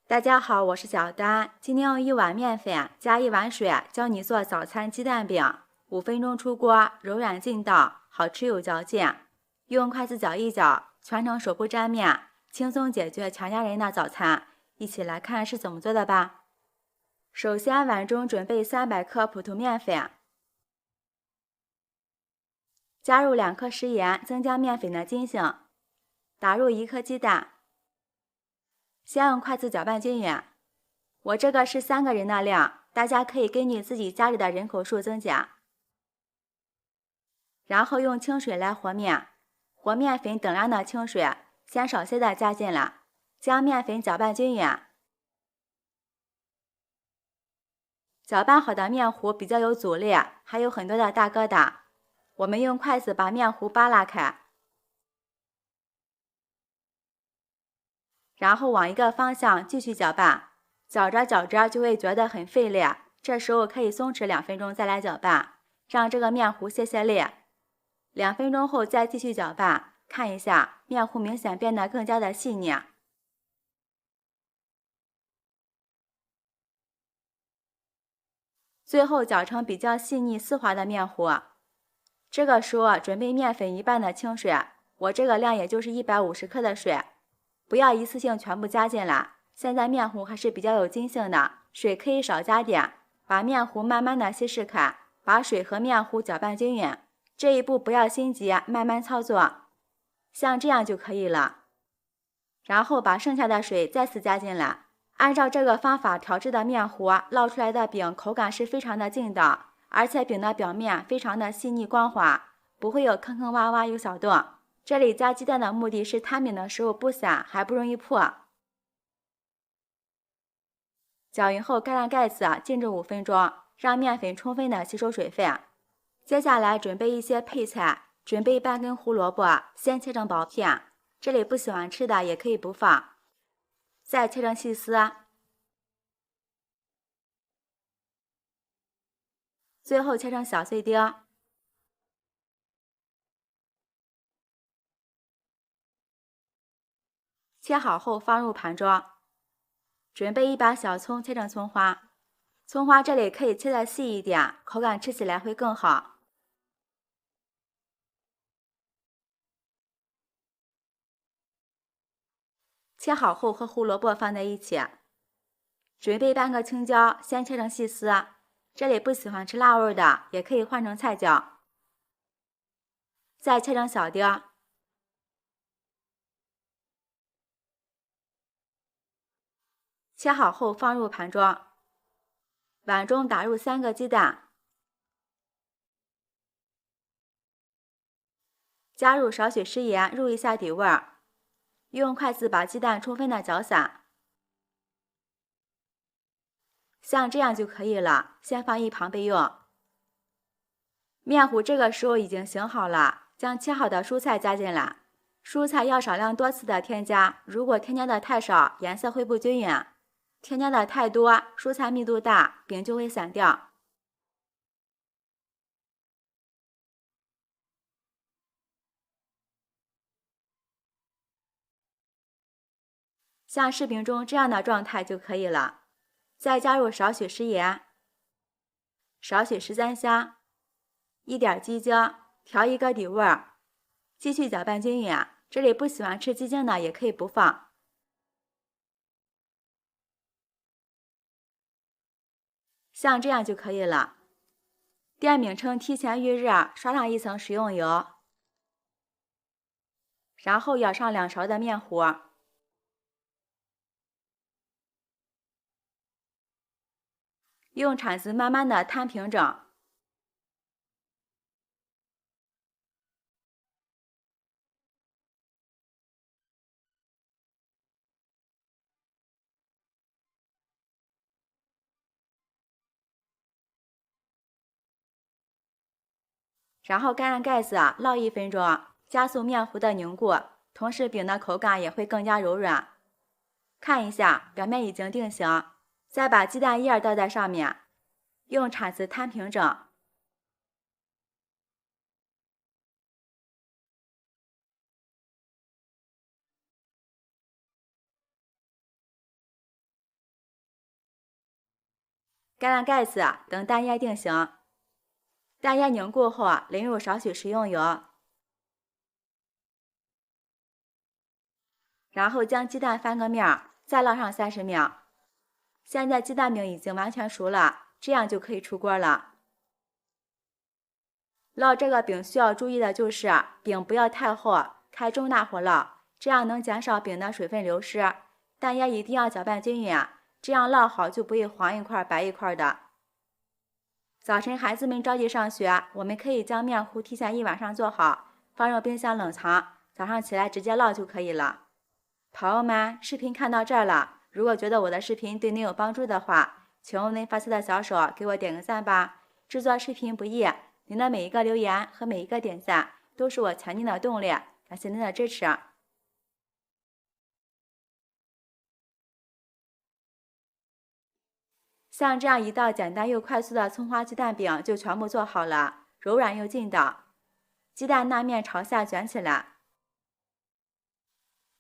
大家好，我是小丹。今天用1碗面粉加1碗水，教你做早餐鸡蛋饼。5分钟出锅，柔软劲道，好吃有嚼劲。用筷子搅一搅，全程手不沾面，轻松解决全家人的早餐。一起来看是怎么做的吧。首先，碗中准备300克普通面粉，加入2克食盐，增加面粉的筋性。打入1颗鸡蛋，先用筷子搅拌均匀。我这个是3个人的量，大家可以根据自己家里的人口数增减。然后用清水来和面，和面粉等量的清水，先少些的加进来，将面粉搅拌均匀。搅拌好的面糊比较有阻力，还有很多的大疙瘩，我们用筷子把面糊扒拉开，然后往一个方向继续搅拌，搅着搅着就会觉得很费力，这时候可以松弛2分钟再来搅拌，让这个面糊泄泄力。2分钟后再继续搅拌，看一下面糊明显变得更加的细腻。最后搅成比较细腻丝滑的面糊。这个时候准备面粉1半的清水，我这个量也就是150克的水，不要一次性全部加进来。现在面糊还是比较有筋性的，水可以少加点，把面糊慢慢的稀释开，把水和面糊搅拌均匀。这一步不要心急，慢慢操作，像这样就可以了。然后把剩下的水再次加进来，按照这个方法调制的面糊，烙出来的饼口感是非常的劲道，而且饼的表面非常的细腻光滑，不会有坑坑洼洼有小洞。这里加鸡蛋的目的是摊饼的时候不散，还不容易破。搅匀后盖上盖子，静置5分钟，让面粉充分的吸收水分。接下来准备一些配菜，准备半根胡萝卜，先切成薄片，这里不喜欢吃的也可以不放，再切成细丝，最后切成小碎丁。切好后放入盘中，准备1把小葱切成葱花，葱花这里可以切得细一点，口感吃起来会更好。切好后和胡萝卜放在一起，准备半个青椒，先切成细丝，这里不喜欢吃辣味的也可以换成菜椒，再切成小丁。切好后放入盘中，碗中打入3个鸡蛋，加入少许食盐入一下底味儿，用筷子把鸡蛋充分的搅散，像这样就可以了，先放一旁备用。面糊这个时候已经醒好了，将切好的蔬菜加进来，蔬菜要少量多次的添加，如果添加的太少，颜色会不均匀；添加的太多，蔬菜密度大，饼就会散掉。像视频中这样的状态就可以了。再加入少许食盐、少许十三香、1点鸡精，调一个底味儿，继续搅拌均匀。这里不喜欢吃鸡精的也可以不放。像这样就可以了。电饼铛提前预热，刷上一层食用油，然后舀上2勺的面糊，用铲子慢慢的摊平整。然后盖上盖子，烙1分钟，加速面糊的凝固，同时饼的口感也会更加柔软。看一下，表面已经定型，再把鸡蛋液倒在上面，用铲子摊平整。盖上盖子，等蛋液定型。蛋液凝固后，淋入少许食用油，然后将鸡蛋翻个面，再烙上30秒。现在鸡蛋饼已经完全熟了，这样就可以出锅了。烙这个饼需要注意的就是饼不要太厚，开中大火烙，这样能减少饼的水分流失。蛋液一定要搅拌均匀，这样烙好就不会黄一块白一块的。早晨孩子们着急上学，我们可以将面糊提前1晚上做好，放入冰箱冷藏，早上起来直接烙就可以了。朋友们，视频看到这儿了，如果觉得我的视频对您有帮助的话，请用您发财的小手给我点个赞吧。制作视频不易，您的每一个留言和每一个点赞都是我前进的动力，感谢您的支持。像这样一道简单又快速的葱花鸡蛋饼就全部做好了，柔软又劲道。鸡蛋那面朝下卷起来，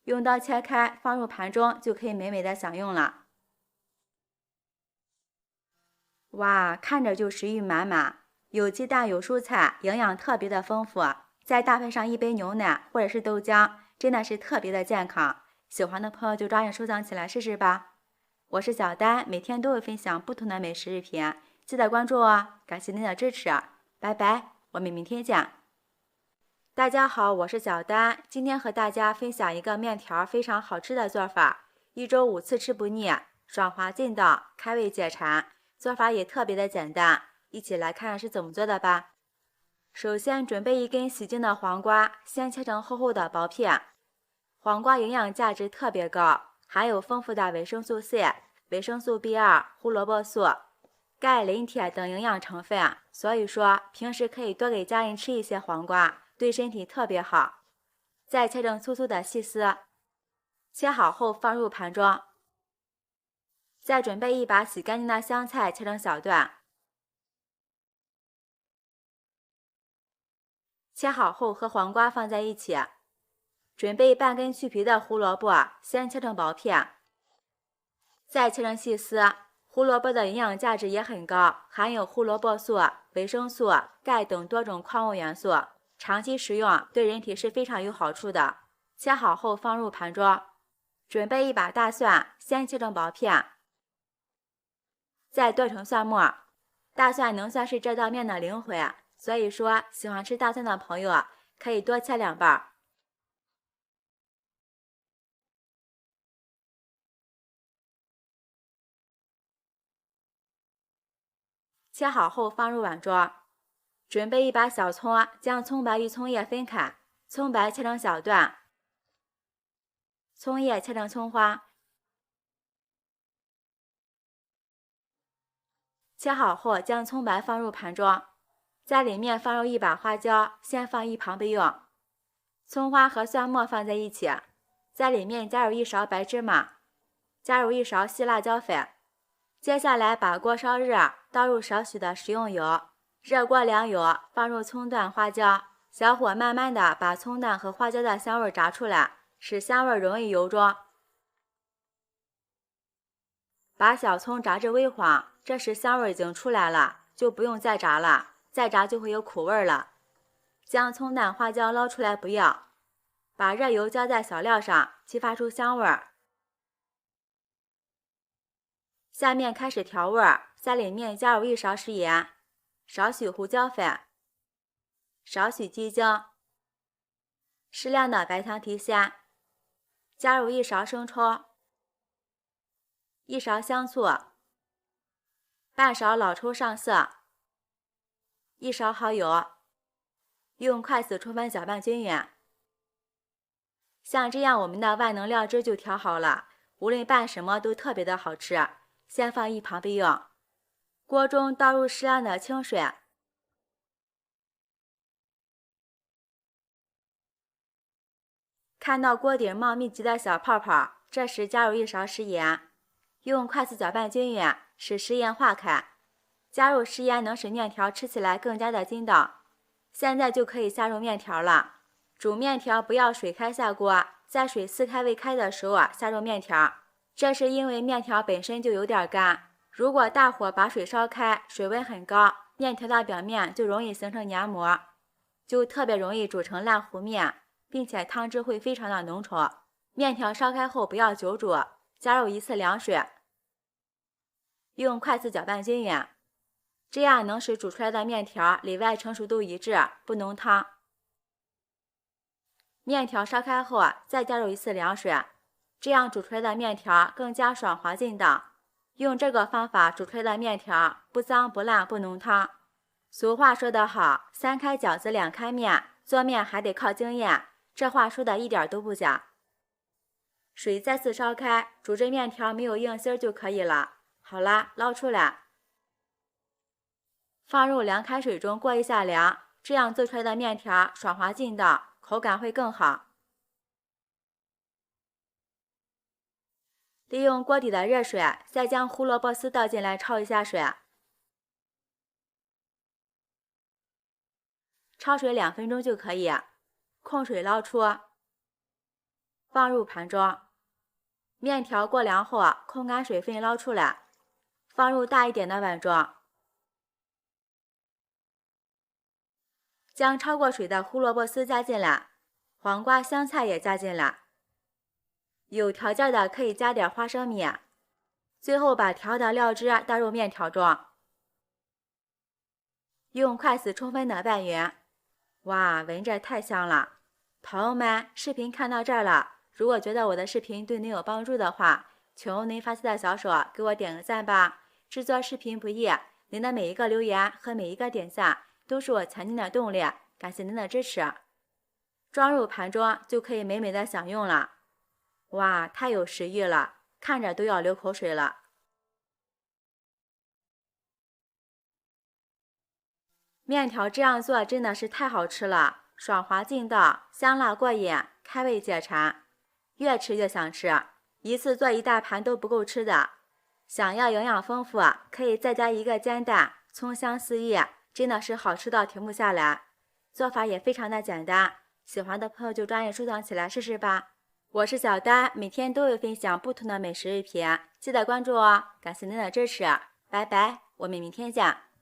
用刀切开，放入盘中就可以美美的享用了。哇，看着就食欲满满，有鸡蛋有蔬菜，营养特别的丰富，再搭配上一杯牛奶或者是豆浆，真的是特别的健康。喜欢的朋友就抓紧收藏起来试试吧。我是小丹，每天都会分享不同的美食视频，记得关注哦！感谢您的支持，拜拜，我们明天见。大家好，我是小丹，今天和大家分享一个面条非常好吃的做法，一周5次吃不腻，爽滑劲道，开胃解馋，做法也特别的简单，一起来看是怎么做的吧。首先准备1根洗净的黄瓜，先切成厚厚的薄片。黄瓜营养价值特别高，含有丰富的维生素 C、维生素 B2、胡萝卜素、钙、磷、铁等营养成分，所以说平时可以多给家人吃一些黄瓜，对身体特别好。再切成粗粗的细丝，切好后放入盘中。再准备一把洗干净的香菜，切成小段。切好后和黄瓜放在一起。准备半根去皮的胡萝卜，先切成薄片，再切成细丝。胡萝卜的营养价值也很高，含有胡萝卜素、维生素、钙等多种矿物元素，长期食用对人体是非常有好处的。切好后放入盘中。准备一把大蒜，先切成薄片，再剁成蒜末。大蒜能算是这道面的灵魂，所以说喜欢吃大蒜的朋友可以多切2瓣。切好后放入碗中。准备一把小葱，将葱白与葱叶分开，葱白切成小段，葱叶切成葱花。切好后将葱白放入盘中，在里面放入一把花椒，先放一旁备用。葱花和蒜末放在一起，在里面加入1勺白芝麻，加入1勺细辣椒粉。接下来把锅烧热，倒入少许的食用油，热锅凉油，放入葱段、花椒，小火慢慢的把葱段和花椒的香味炸出来，使香味融于油中。把小葱炸至微黄，这时香味已经出来了，就不用再炸了，再炸就会有苦味了。将葱段、花椒捞出来不要，把热油浇在小料上，激发出香味。下面开始调味，在里面加入1勺食盐，少许胡椒粉，少许鸡精，适量的白糖提鲜，加入1勺生抽，1勺香醋，半勺老抽上色，1勺蚝油，用筷子充分搅拌均匀。像这样我们的万能料汁就调好了，无论拌什么都特别的好吃。先放一旁备用。锅中倒入适量的清水，看到锅顶冒密集的小泡泡，这时加入1勺食盐，用筷子搅拌均匀，使食盐化开。加入食盐能使面条吃起来更加的筋道。现在就可以下入面条了。煮面条不要水开下锅，在水似开未开的时候下入面条，这是因为面条本身就有点干，如果大火把水烧开，水温很高，面条的表面就容易形成黏膜，就特别容易煮成烂糊面，并且汤汁会非常的浓稠。面条烧开后不要久煮，加入1次凉水，用筷子搅拌均匀，这样能使煮出来的面条里外成熟度一致，不浓汤。面条烧开后再加入1次凉水，这样煮出来的面条更加爽滑劲道。用这个方法煮出来的面条不脏不烂不浓汤。俗话说得好，3开饺子2开面，做面还得靠经验，这话说的一点都不假。水再次烧开，煮至面条没有硬芯就可以了。好啦，捞出来，放入凉开水中过一下凉，这样做出来的面条爽滑劲道，口感会更好。利用锅底的热水，再将胡萝卜丝倒进来焯一下水，焯水2分钟就可以，控水捞出，放入盘中。面条过凉后控干水分捞出来，放入大一点的碗中，将焯过水的胡萝卜丝加进来，黄瓜、香菜也加进来，有条件的可以加点花生米，最后把调好的料汁倒入面条中，用筷子充分的拌匀。哇，闻着太香了！朋友们，视频看到这儿了，如果觉得我的视频对您有帮助的话，请用您发起的小手给我点个赞吧。制作视频不易，您的每一个留言和每一个点赞都是我前进的动力，感谢您的支持。装入盘中就可以美美的享用了。哇，太有食欲了，看着都要流口水了。面条这样做真的是太好吃了，爽滑劲道，香辣过瘾，开胃解馋，越吃越想吃，一次做一大盘都不够吃的。想要营养丰富，可以再加1个煎蛋，葱香四溢，真的是好吃到停不下来。做法也非常的简单，喜欢的朋友就抓紧收藏起来试试吧。我是小丹，每天都会分享不同的美食视频，记得关注哦，感谢您的支持，拜拜，我们明天见。